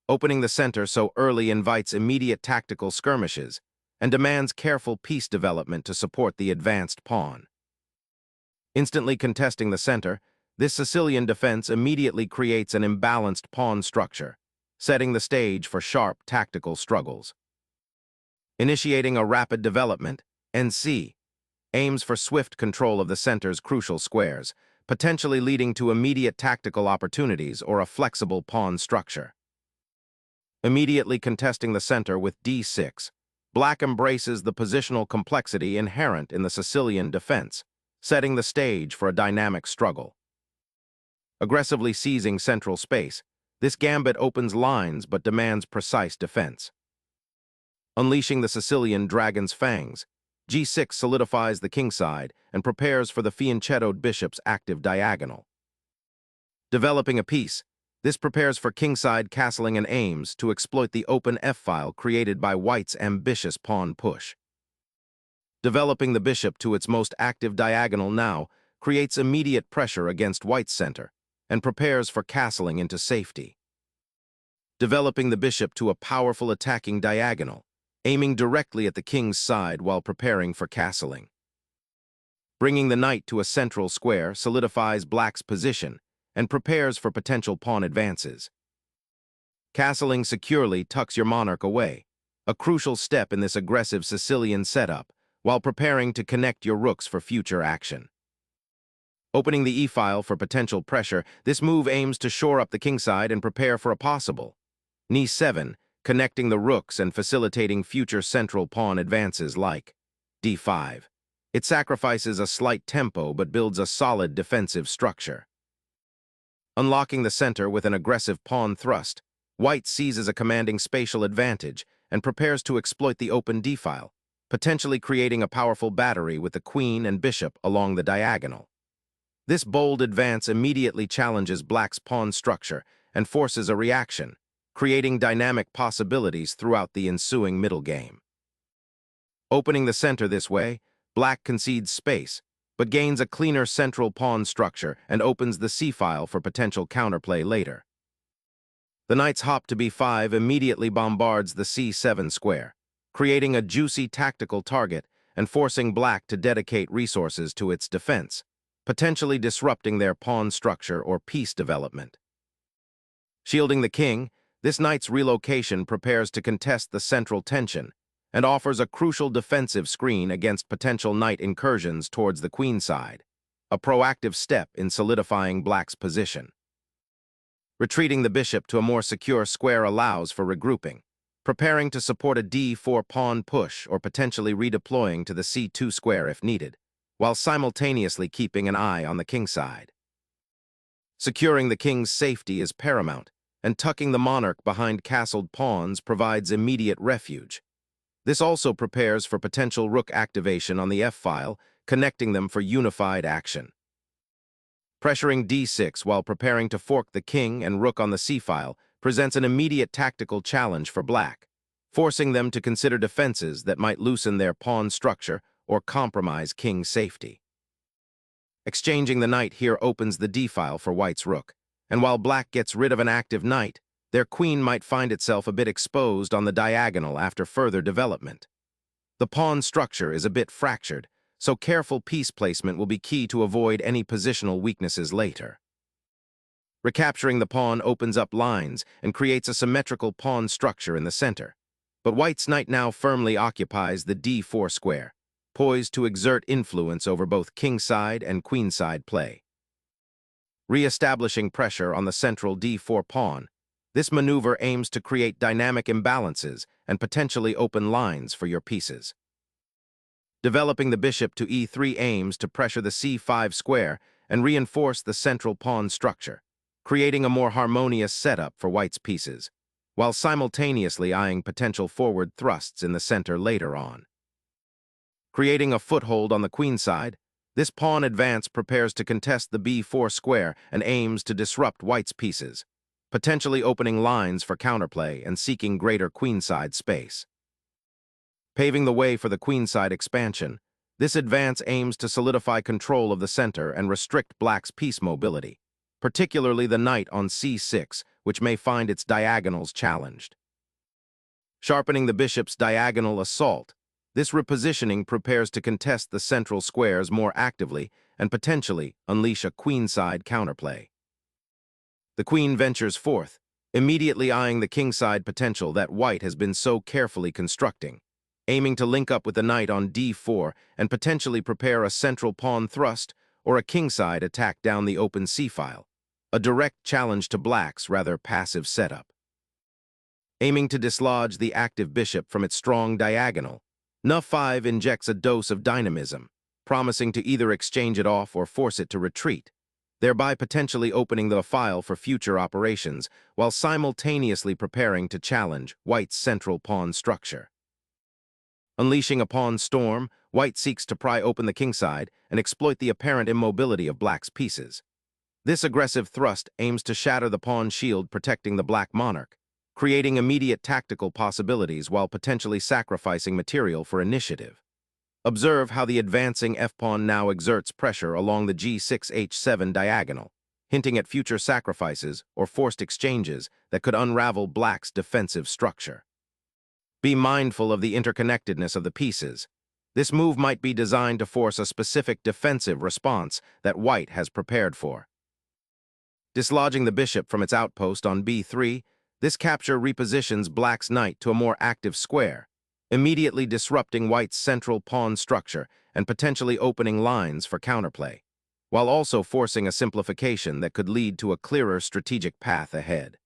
Opening the center so early invites immediate tactical skirmishes and demands careful piece development to support the advanced pawn. Instantly contesting the center, this Sicilian defense immediately creates an imbalanced pawn structure, setting the stage for sharp tactical struggles. Initiating a rapid development, NC aims for swift control of the center's crucial squares, potentially leading to immediate tactical opportunities or a flexible pawn structure. Immediately contesting the center with d6, Black embraces the positional complexity inherent in the Sicilian defense, setting the stage for a dynamic struggle. Aggressively seizing central space, this gambit opens lines but demands precise defense. Unleashing the Sicilian dragon's fangs, g6 solidifies the kingside and prepares for the fianchettoed bishop's active diagonal. Developing a piece, this prepares for kingside castling and aims to exploit the open f-file created by white's ambitious pawn push. Developing the bishop to its most active diagonal now creates immediate pressure against white's center and prepares for castling into safety. Developing the bishop to a powerful attacking diagonal, aiming directly at the king's side while preparing for castling. Bringing the knight to a central square solidifies black's position and prepares for potential pawn advances. Castling securely tucks your monarch away, a crucial step in this aggressive Sicilian setup, while preparing to connect your rooks for future action. Opening the e-file for potential pressure, this move aims to shore up the kingside and prepare for a possible e7, connecting the rooks and facilitating future central pawn advances like d5. It sacrifices a slight tempo but builds a solid defensive structure. Unlocking the center with an aggressive pawn thrust, white seizes a commanding spatial advantage and prepares to exploit the open d-file, potentially creating a powerful battery with the queen and bishop along the diagonal. This bold advance immediately challenges black's pawn structure and forces a reaction, creating dynamic possibilities throughout the ensuing middle game. Opening the center this way, black concedes space, but gains a cleaner central pawn structure and opens the c-file for potential counterplay later. The knight's hop to b5 immediately bombards the c7 square, creating a juicy tactical target and forcing black to dedicate resources to its defense, potentially disrupting their pawn structure or piece development. Shielding the king, this knight's relocation prepares to contest the central tension and offers a crucial defensive screen against potential knight incursions towards the queenside, a proactive step in solidifying black's position. Retreating the bishop to a more secure square allows for regrouping, preparing to support a d4 pawn push or potentially redeploying to the c2 square if needed, while simultaneously keeping an eye on the kingside. Securing the king's safety is paramount, and tucking the monarch behind castled pawns provides immediate refuge. This also prepares for potential rook activation on the f-file, connecting them for unified action. Pressuring d6 while preparing to fork the king and rook on the c-file presents an immediate tactical challenge for black, forcing them to consider defenses that might loosen their pawn structure or compromise king's safety. Exchanging the knight here opens the d-file for white's rook, and while black gets rid of an active knight, their queen might find itself a bit exposed on the diagonal after further development. The pawn structure is a bit fractured, so careful piece placement will be key to avoid any positional weaknesses later. Recapturing the pawn opens up lines and creates a symmetrical pawn structure in the center, but white's knight now firmly occupies the d4 square, poised to exert influence over both kingside and queenside play. Re-establishing pressure on the central d4 pawn, this maneuver aims to create dynamic imbalances and potentially open lines for your pieces. Developing the bishop to e3 aims to pressure the c5 square and reinforce the central pawn structure, creating a more harmonious setup for white's pieces, while simultaneously eyeing potential forward thrusts in the center later on. Creating a foothold on the queenside, this pawn advance prepares to contest the b4 square and aims to disrupt white's pieces, potentially opening lines for counterplay and seeking greater queenside space. Paving the way for the queenside expansion, this advance aims to solidify control of the center and restrict black's piece mobility, particularly the knight on c6, which may find its diagonals challenged. Sharpening the bishop's diagonal assault, this repositioning prepares to contest the central squares more actively and potentially unleash a queenside counterplay. The queen ventures forth, immediately eyeing the kingside potential that white has been so carefully constructing, aiming to link up with the knight on d4 and potentially prepare a central pawn thrust or a kingside attack down the open c-file, a direct challenge to black's rather passive setup. Aiming to dislodge the active bishop from its strong diagonal, N5 injects a dose of dynamism, promising to either exchange it off or force it to retreat, thereby potentially opening the file for future operations while simultaneously preparing to challenge white's central pawn structure. Unleashing a pawn storm, white seeks to pry open the kingside and exploit the apparent immobility of black's pieces. This aggressive thrust aims to shatter the pawn shield protecting the black monarch, creating immediate tactical possibilities while potentially sacrificing material for initiative. Observe how the advancing f-pawn now exerts pressure along the g6h7 diagonal, hinting at future sacrifices or forced exchanges that could unravel black's defensive structure. Be mindful of the interconnectedness of the pieces. This move might be designed to force a specific defensive response that white has prepared for. Dislodging the bishop from its outpost on b3, this capture repositions black's knight to a more active square, immediately disrupting white's central pawn structure and potentially opening lines for counterplay, while also forcing a simplification that could lead to a clearer strategic path ahead.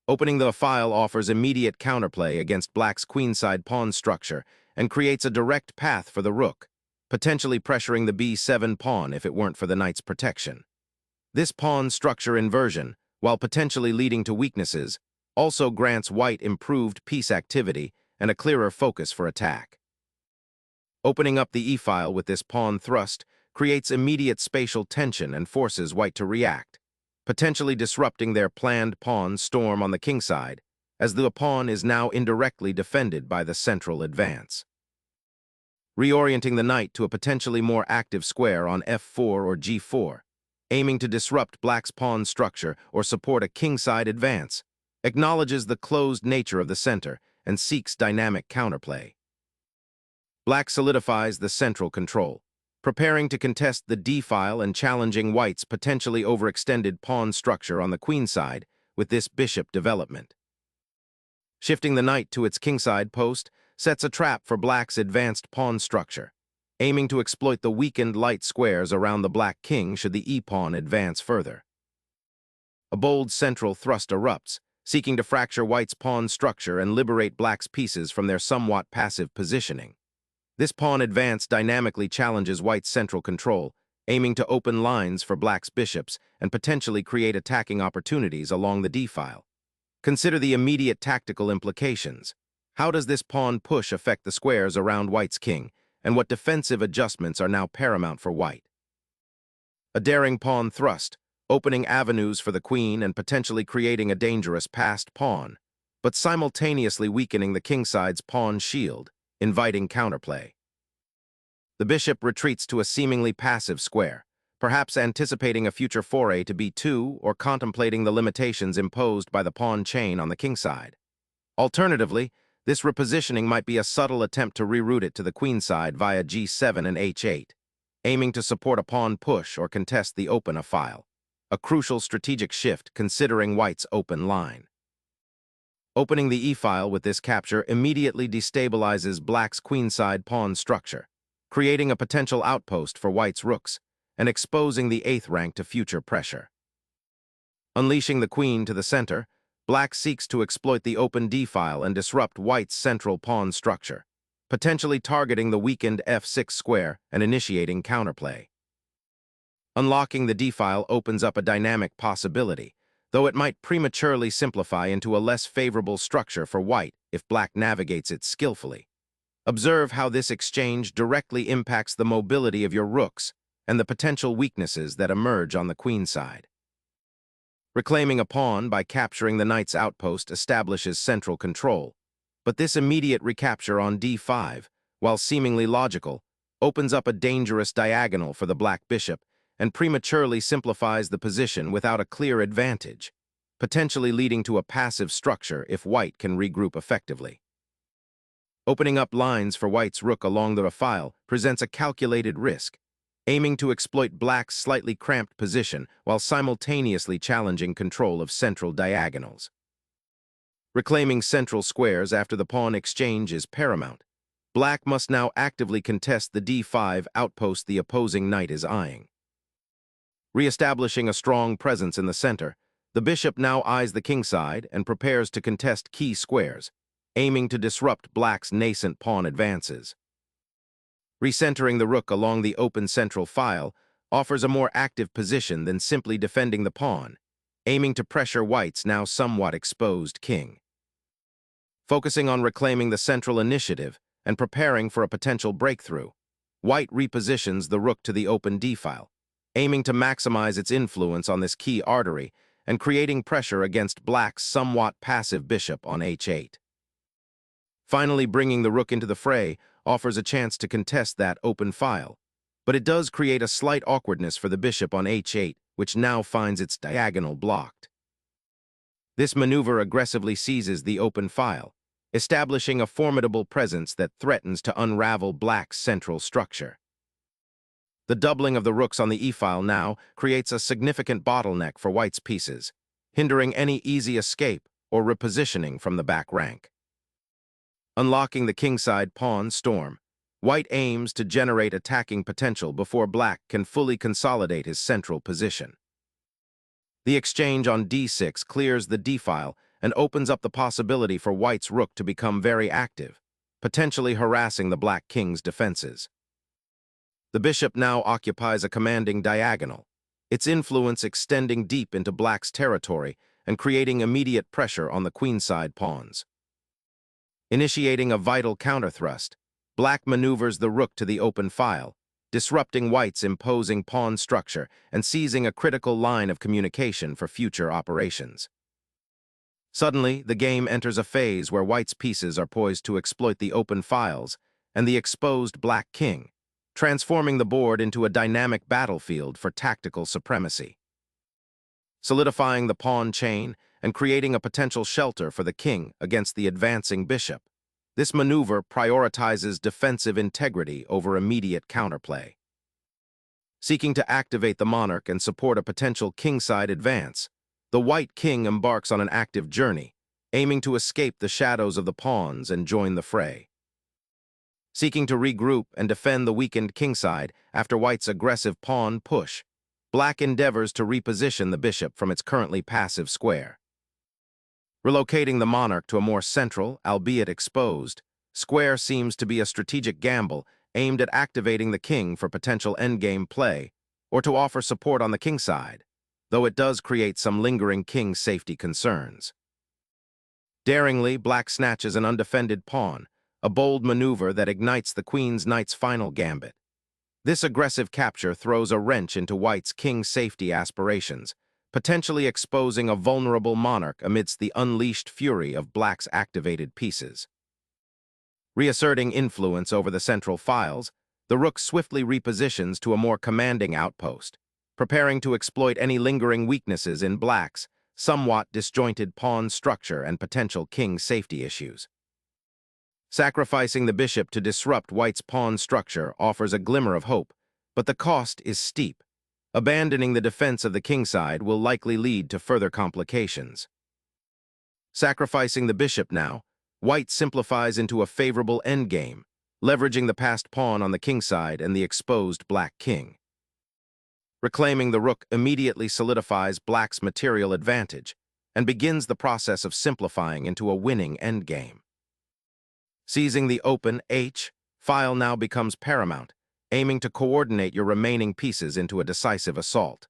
Opening the file offers immediate counterplay against black's queenside pawn structure and creates a direct path for the rook, potentially pressuring the b7 pawn if it weren't for the knight's protection. This pawn structure inversion, while potentially leading to weaknesses, also grants white improved piece activity and a clearer focus for attack. Opening up the e-file with this pawn thrust creates immediate spatial tension and forces white to react, potentially disrupting their planned pawn storm on the kingside, as the pawn is now indirectly defended by the central advance. Reorienting the knight to a potentially more active square on f4 or g4, aiming to disrupt black's pawn structure or support a kingside advance, acknowledges the closed nature of the center and seeks dynamic counterplay. Black solidifies the central control, preparing to contest the d-file and challenging white's potentially overextended pawn structure on the queenside with this bishop development. Shifting the knight to its kingside post sets a trap for black's advanced pawn structure, aiming to exploit the weakened light squares around the black king should the e-pawn advance further. A bold central thrust erupts, seeking to fracture white's pawn structure and liberate black's pieces from their somewhat passive positioning. This pawn advance dynamically challenges white's central control, aiming to open lines for black's bishops and potentially create attacking opportunities along the d-file. Consider the immediate tactical implications. How does this pawn push affect the squares around white's king, and what defensive adjustments are now paramount for white? A daring pawn thrust, opening avenues for the queen and potentially creating a dangerous passed pawn, but simultaneously weakening the kingside's pawn shield, inviting counterplay. The bishop retreats to a seemingly passive square, perhaps anticipating a future foray to b2 or contemplating the limitations imposed by the pawn chain on the kingside. Alternatively, this repositioning might be a subtle attempt to reroute it to the queenside via g7 and h8, aiming to support a pawn push or contest the open file, a crucial strategic shift considering white's open line. Opening the e-file with this capture immediately destabilizes black's queenside pawn structure, creating a potential outpost for white's rooks and exposing the 8th rank to future pressure. Unleashing the queen to the center, black seeks to exploit the open d-file and disrupt white's central pawn structure, potentially targeting the weakened f6 square and initiating counterplay. Unlocking the d-file opens up a dynamic possibility, though it might prematurely simplify into a less favorable structure for white if black navigates it skillfully. Observe how this exchange directly impacts the mobility of your rooks and the potential weaknesses that emerge on the queenside. Reclaiming a pawn by capturing the knight's outpost establishes central control, but this immediate recapture on d5, while seemingly logical, opens up a dangerous diagonal for the black bishop and prematurely simplifies the position without a clear advantage. potentially leading to a passive structure if white can regroup effectively. Opening up lines for white's rook along the file presents a calculated risk, aiming to exploit black's slightly cramped position while simultaneously challenging control of central diagonals. Reclaiming central squares after the pawn exchange is paramount. Black must now actively contest the d5 outpost the opposing knight is eyeing. Re-establishing a strong presence in the center, the bishop now eyes the kingside and prepares to contest key squares, aiming to disrupt black's nascent pawn advances. Recentering the rook along the open central file offers a more active position than simply defending the pawn, aiming to pressure white's now somewhat exposed king. Focusing on reclaiming the central initiative and preparing for a potential breakthrough, white repositions the rook to the open d-file, aiming to maximize its influence on this key artery and creating pressure against black's somewhat passive bishop on h8. Finally, bringing the rook into the fray offers a chance to contest that open file, but it does create a slight awkwardness for the bishop on h8, which now finds its diagonal blocked. This maneuver aggressively seizes the open file, establishing a formidable presence that threatens to unravel black's central structure. The doubling of the rooks on the e-file now creates a significant bottleneck for white's pieces, hindering any easy escape or repositioning from the back rank. Unlocking the kingside pawn storm, white aims to generate attacking potential before black can fully consolidate his central position. The exchange on d6 clears the d-file and opens up the possibility for white's rook to become very active, potentially harassing the black king's defenses. The bishop now occupies a commanding diagonal, its influence extending deep into black's territory and creating immediate pressure on the queenside pawns. Initiating a vital counterthrust, black maneuvers the rook to the open file, disrupting white's imposing pawn structure and seizing a critical line of communication for future operations. Suddenly, the game enters a phase where white's pieces are poised to exploit the open files and the exposed black king, transforming the board into a dynamic battlefield for tactical supremacy. Solidifying the pawn chain and creating a potential shelter for the king against the advancing bishop, this maneuver prioritizes defensive integrity over immediate counterplay. Seeking to activate the monarch and support a potential kingside advance, the white king embarks on an active journey, aiming to escape the shadows of the pawns and join the fray. Seeking to regroup and defend the weakened kingside after white's aggressive pawn push, black endeavors to reposition the bishop from its currently passive square. Relocating the monarch to a more central, albeit exposed, square seems to be a strategic gamble aimed at activating the king for potential endgame play or to offer support on the kingside, though it does create some lingering king safety concerns. Daringly, black snatches an undefended pawn, a bold maneuver that ignites the queen's knight's final gambit. This aggressive capture throws a wrench into white's king safety aspirations, potentially exposing a vulnerable monarch amidst the unleashed fury of black's activated pieces. Reasserting influence over the central files, the rook swiftly repositions to a more commanding outpost, preparing to exploit any lingering weaknesses in black's somewhat disjointed pawn structure and potential king safety issues. Sacrificing the bishop to disrupt white's pawn structure offers a glimmer of hope, but the cost is steep. Abandoning the defense of the kingside will likely lead to further complications. Sacrificing the bishop now, white simplifies into a favorable endgame, leveraging the passed pawn on the kingside and the exposed black king. Reclaiming the rook immediately solidifies black's material advantage and begins the process of simplifying into a winning endgame. Seizing the open h-file now becomes paramount, aiming to coordinate your remaining pieces into a decisive assault.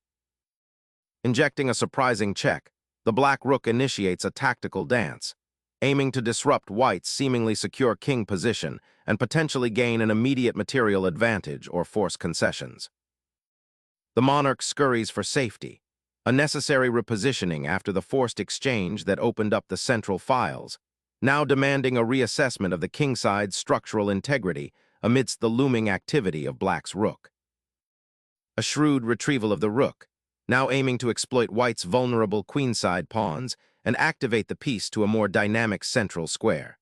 Injecting a surprising check, the black rook initiates a tactical dance, aiming to disrupt white's seemingly secure king position and potentially gain an immediate material advantage or force concessions. The monarch scurries for safety, a necessary repositioning after the forced exchange that opened up the central files, now demanding a reassessment of the kingside's structural integrity amidst the looming activity of black's rook. A shrewd retrieval of the rook, now aiming to exploit white's vulnerable queenside pawns and activate the piece to a more dynamic central square.